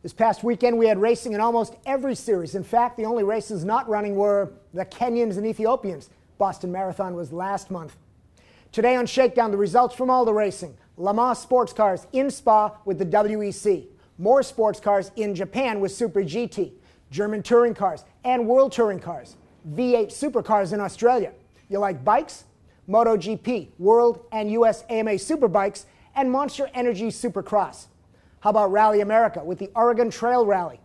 This past weekend, we had racing in almost every series. In fact, the only races not running were the Kenyans and Ethiopians. Boston Marathon was last month. Today on Shakedown, the results from all the racing. Le Mans sports cars in Spa with the WEC. More sports cars in Japan with SuperGT. German touring cars and world touring cars. V8 supercars in Australia. You like bikes? MotoGP, World and US AMS SuperBikes, and Monster Energy SuperCross. How about Rally America with the Oregon Trail Rally?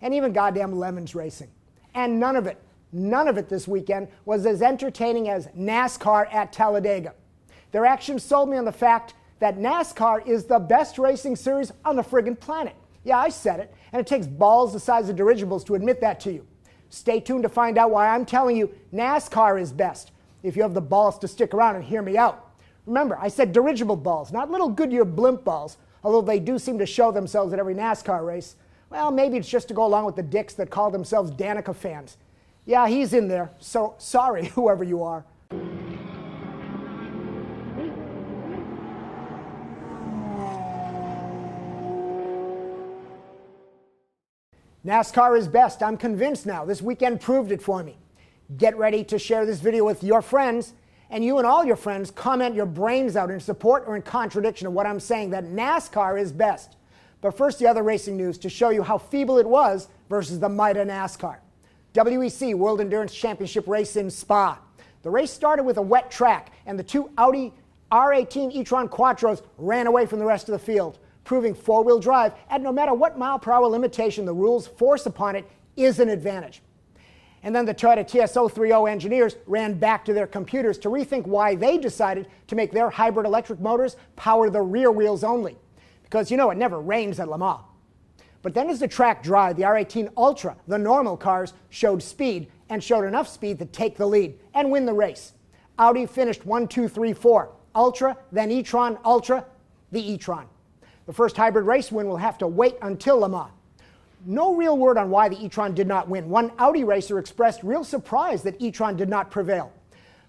And even goddamn Lemons racing. And none of it this weekend was as entertaining as NASCAR at Talladega. Their actions sold me on the fact that NASCAR is the best racing series on the friggin' planet. Yeah, I said it, and it takes balls the size of dirigibles to admit that to you. Stay tuned to find out why I'm telling you NASCAR is best, if you have the balls to stick around and hear me out. Remember, I said dirigible balls, not little Goodyear blimp balls, although they do seem to show themselves at every NASCAR race. Well, maybe it's just to go along with the dicks that call themselves Danica fans. Yeah, he's in there, so sorry, whoever you are. NASCAR is best. I'm convinced now. This weekend proved it for me. Get ready to share this video with your friends, and you and all your friends comment your brains out in support or in contradiction of what I'm saying, that NASCAR is best. But first, the other racing news to show you how feeble it was versus the might of NASCAR. WEC World Endurance Championship race in Spa. The race started with a wet track, and the two Audi R18 e-tron Quattros ran away from the rest of the field, proving four-wheel drive, and no matter what mile-per-hour limitation the rules force upon it, is an advantage. And then the Toyota TS030 engineers ran back to their computers to rethink why they decided to make their hybrid electric motors power the rear wheels only. Because you know it never rains at Le Mans. But then as the track dried, the R18 Ultra, the normal cars, showed speed and showed enough speed to take the lead and win the race. Audi finished 1, 2, 3, 4. Ultra, then e-tron, Ultra, the e-tron. The first hybrid race win will have to wait until Le Mans. No real word on why the e-tron did not win. One Audi racer expressed real surprise that e-tron did not prevail,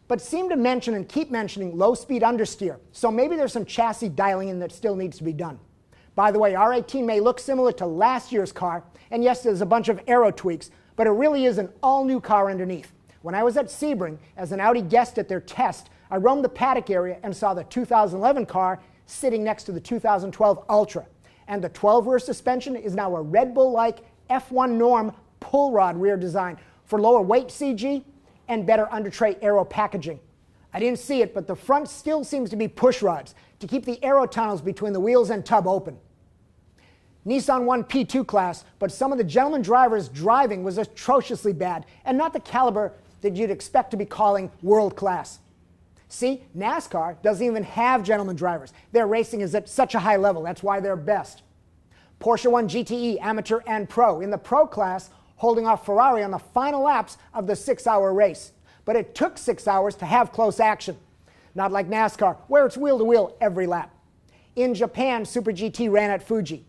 but seemed to mention and keep mentioning low-speed understeer, so maybe there's some chassis dialing in that still needs to be done. By the way, R18 may look similar to last year's car, and yes, there's a bunch of aero tweaks, but it really is an all-new car underneath. When I was at Sebring as an Audi guest at their test, I roamed the paddock area and saw the 2011 car sitting next to the 2012 Ultra. And the 12-rear suspension is now a Red Bull-like F1 norm pull rod rear design for lower weight CG and better under-tray aero packaging. I didn't see it, but the front still seems to be push rods to keep the aero tunnels between the wheels and tub open. Nissan won P2 class, but some of the gentleman drivers driving was atrociously bad and not the caliber that you'd expect to be calling world class. See, NASCAR doesn't even have gentleman drivers. Their racing is at such a high level. That's why they're best. Porsche won GTE, Amateur, and Pro in the Pro class, holding off Ferrari on the final laps of the 6-hour race. But it took 6 hours to have close action. Not like NASCAR, where it's wheel-to-wheel every lap. In Japan, SuperGT ran at Fuji.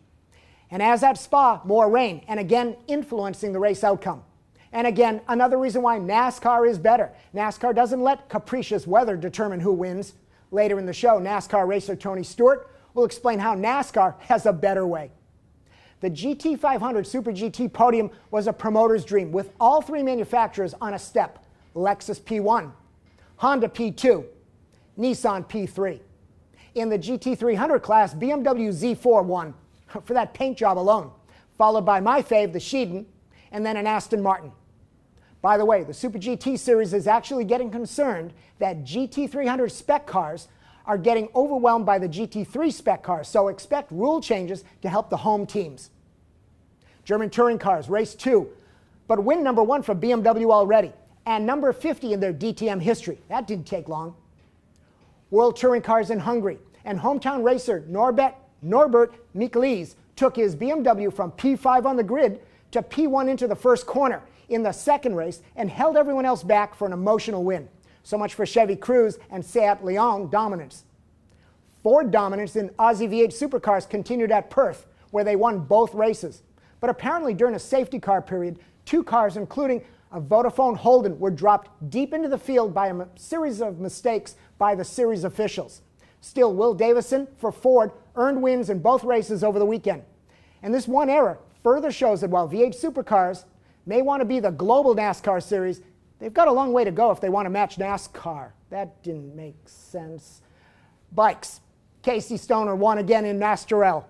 And as at Spa, more rain, and again influencing the race outcome. And again, another reason why NASCAR is better. NASCAR doesn't let capricious weather determine who wins. Later in the show, NASCAR racer Tony Stewart will explain how NASCAR has a better way. The GT500 Super GT podium was a promoter's dream, with all three manufacturers on a step. Lexus P1, Honda P2, Nissan P3. In the GT300 class, BMW Z4 won for that paint job alone, followed by my fave, the Sheeden, and then an Aston Martin. By the way, the Super GT series is actually getting concerned that GT300 spec cars are getting overwhelmed by the GT3 spec cars, so expect rule changes to help the home teams. German touring cars, race 2, but win number 1 for BMW already, and number 50 in their DTM history. That didn't take long. World touring cars in Hungary, and hometown racer Norbert Michelis took his BMW from P5 on the grid to P1 into the first corner in the second race and held everyone else back for an emotional win. So much for Chevy Cruze and Seat Leon dominance. Ford dominance in Aussie V8 supercars continued at Perth, where they won both races. But apparently during a safety car period, 2 cars, including a Vodafone Holden, were dropped deep into the field by a series of mistakes by the series officials. Still, Will Davison for Ford earned wins in both races over the weekend. And this one error further shows that while V8 supercars may want to be the global NASCAR series, they've got a long way to go if they want to match NASCAR. That didn't make sense. Bikes. Casey Stoner won again in Estoril.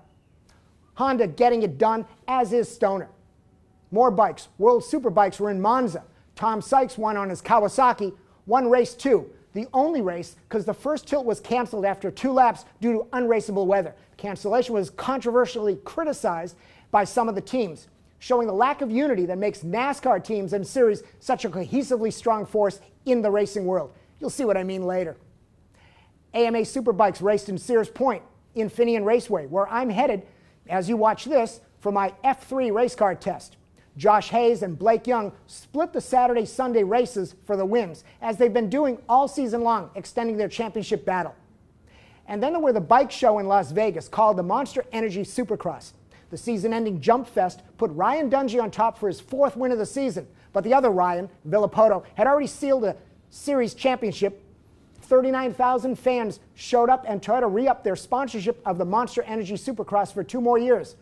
Honda getting it done, as is Stoner. More bikes. WorldSuperBikes were in Monza. Tom Sykes won on his Kawasaki, won race 2. The only race because the first tilt was canceled after 2 laps due to unraceable weather. Cancellation was controversially criticized by some of the teams, showing the lack of unity that makes NASCAR teams and series such a cohesively strong force in the racing world. You'll see what I mean later. AMS SuperBikes raced in Sears Point, Infineon Raceway, where I'm headed, as you watch this, for my F3 race car test. Josh Hayes and Blake Young split the Saturday-Sunday races for the wins, as they've been doing all season long, extending their championship battle. And then there were the bike show in Las Vegas called the Monster Energy SuperCross. The season-ending Jump Fest put Ryan Dungey on top for his 4th win of the season, but the other Ryan, Villapoto, had already sealed a series championship. 39,000 fans showed up and tried to re-up their sponsorship of the Monster Energy Supercross for 2 more years,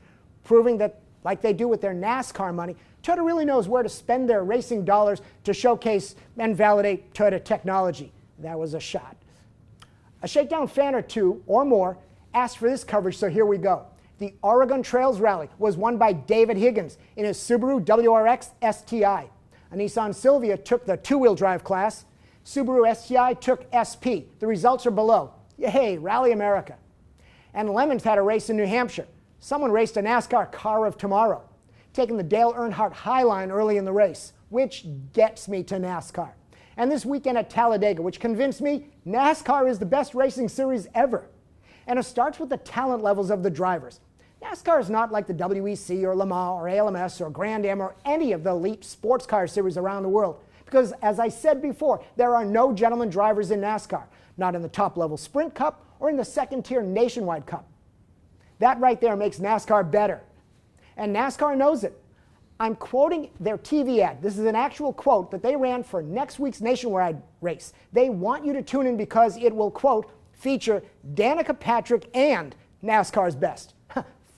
proving that, like they do with their NASCAR money, Toyota really knows where to spend their racing dollars to showcase and validate Toyota technology. That was a shot. A Shakedown fan or 2 or more asked for this coverage, so here we go. The Oregon Trails Rally was won by David Higgins in his Subaru WRX STI. A Nissan Silvia took the 2-wheel drive class. Subaru STI took SP. The results are below. Yay, Rally America. And Lemons had a race in New Hampshire. Someone raced a NASCAR Car of Tomorrow, taking the Dale Earnhardt Highline early in the race, which gets me to NASCAR. And this weekend at Talladega, which convinced me NASCAR is the best racing series ever. And it starts with the talent levels of the drivers. NASCAR is not like the WEC or Le Mans or AMS or Grand Am or any of the elite sports car series around the world. Because, as I said before, there are no gentleman drivers in NASCAR, not in the top-level Sprint Cup or in the second-tier Nationwide Cup. That right there makes NASCAR better. And NASCAR knows it. I'm quoting their TV ad. This is an actual quote that they ran for next week's Nationwide race. They want you to tune in because it will, quote, feature Danica Patrick and NASCAR's best.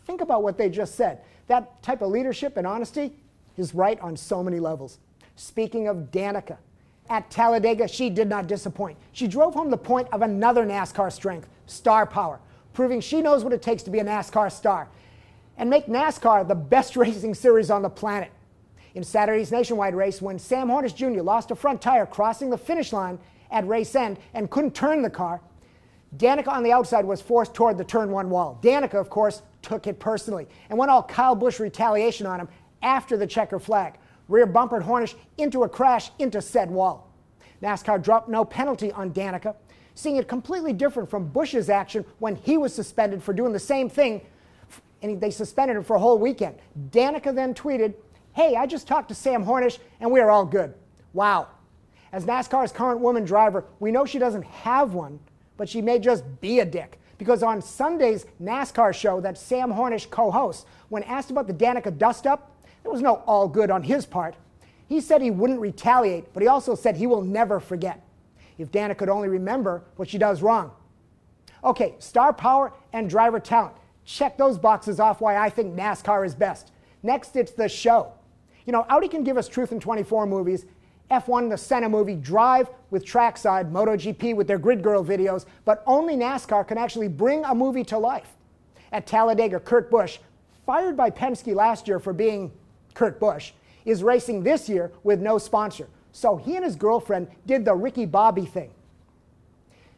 Think about what they just said. That type of leadership and honesty is right on so many levels. Speaking of Danica, at Talladega, she did not disappoint. She drove home the point of another NASCAR strength, star power, proving she knows what it takes to be a NASCAR star and make NASCAR the best racing series on the planet. In Saturday's Nationwide race, when Sam Hornish Jr. lost a front tire crossing the finish line at race end and couldn't turn the car, Danica on the outside was forced toward the turn 1 wall. Danica, of course, took it personally and went all Kyle Busch retaliation on him after the checker flag. Rear bumpered Hornish into a crash into said wall. NASCAR dropped no penalty on Danica, seeing it completely different from Busch's action when he was suspended for doing the same thing, and they suspended him for a whole weekend. Danica then tweeted, "Hey, I just talked to Sam Hornish and we are all good." Wow. As NASCAR's current woman driver, we know she doesn't have one, but she may just be a dick. Because on Sunday's NASCAR show that Sam Hornish co-hosts, when asked about the Danica dust-up, there was no all good on his part. He said he wouldn't retaliate, but he also said he will never forget. If Danica could only remember what she does wrong. Okay, star power and driver talent. Check those boxes off why I think NASCAR is best. Next, it's the show. You know, Audi can give us Truth in 24 movies, F1 the Senna movie, Drive with Trackside, MotoGP with their Grid Girl videos, but only NASCAR can actually bring a movie to life. At Talladega, Kurt Busch, fired by Penske last year for being Kurt Busch, is racing this year with no sponsor. So he and his girlfriend did the Ricky Bobby thing.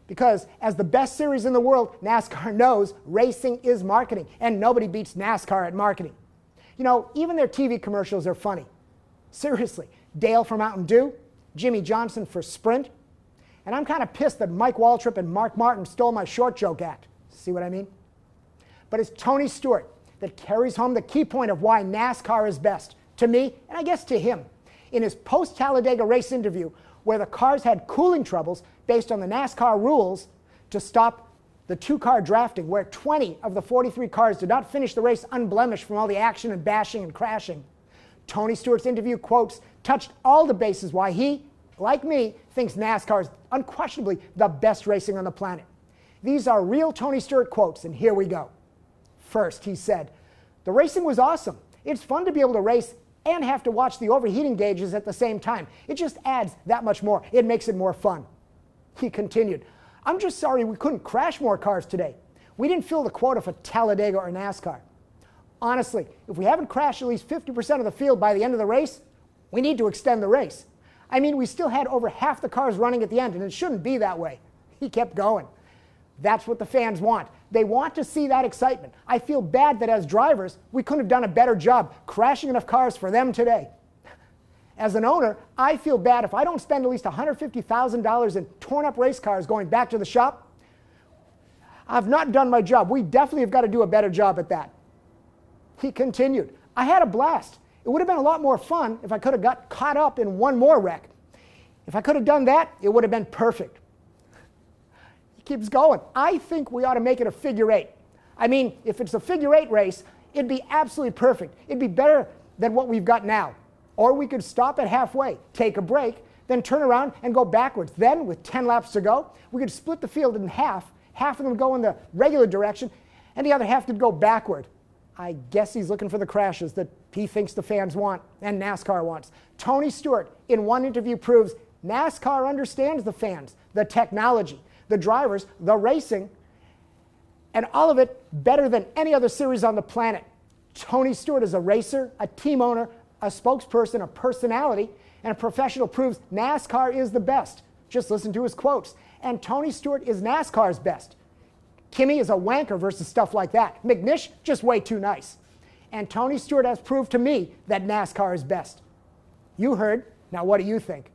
Because as the best series in the world, NASCAR knows racing is marketing, and nobody beats NASCAR at marketing. You know, even their TV commercials are funny. Seriously, Dale for Mountain Dew, Jimmy Johnson for Sprint, and I'm kind of pissed that Mike Waltrip and Mark Martin stole my short joke act. See what I mean? But it's Tony Stewart that carries home the key point of why NASCAR is best, to me, and I guess to him. In his post-Talladega race interview, where the cars had cooling troubles based on the NASCAR rules to stop the 2-car drafting, where 20 of the 43 cars did not finish the race unblemished from all the action and bashing and crashing. Tony Stewart's interview quotes touched all the bases why he, like me, thinks NASCAR is unquestionably the best racing on the planet. These are real Tony Stewart quotes, and here we go. First, he said, "The The racing was awesome. It's fun to be able to race and have to watch the overheating gauges at the same time. It just adds that much more. It makes it more fun. He continued, I'm just sorry we couldn't crash more cars today. We didn't fill the quota for Talladega or NASCAR. Honestly, if we haven't crashed at least 50% of the field by the end of the race, we need to extend the race. I mean, we still had over half the cars running at the end, and it shouldn't be that way. He kept going. That's what the fans want. They want to see that excitement. I feel bad that as drivers, we couldn't have done a better job crashing enough cars for them today. As an owner, I feel bad if I don't spend at least $150,000 in torn up race cars going back to the shop. I've not done my job. We definitely have got to do a better job at that. He continued, I had a blast. It would have been a lot more fun if I could have got caught up in one more wreck. If I could have done that, it would have been perfect. He keeps going. I think we ought to make it a figure eight. I mean, if it's a figure eight race, it'd be absolutely perfect. It'd be better than what we've got now. Or we could stop at halfway, take a break, then turn around and go backwards. Then, with 10 laps to go, we could split the field in half. Half of them go in the regular direction, and the other half could go backward. I guess he's looking for the crashes that he thinks the fans want and NASCAR wants. Tony Stewart, in one interview, proves NASCAR understands the fans, the technology, the drivers, the racing, and all of it better than any other series on the planet. Tony Stewart is a racer, a team owner, a spokesperson, a personality, and a professional, proves NASCAR is the best. Just listen to his quotes. And Tony Stewart is NASCAR's best. Kimmy is a wanker versus stuff like that. McNish, just way too nice. And Tony Stewart has proved to me that NASCAR is best. You heard. Now what do you think?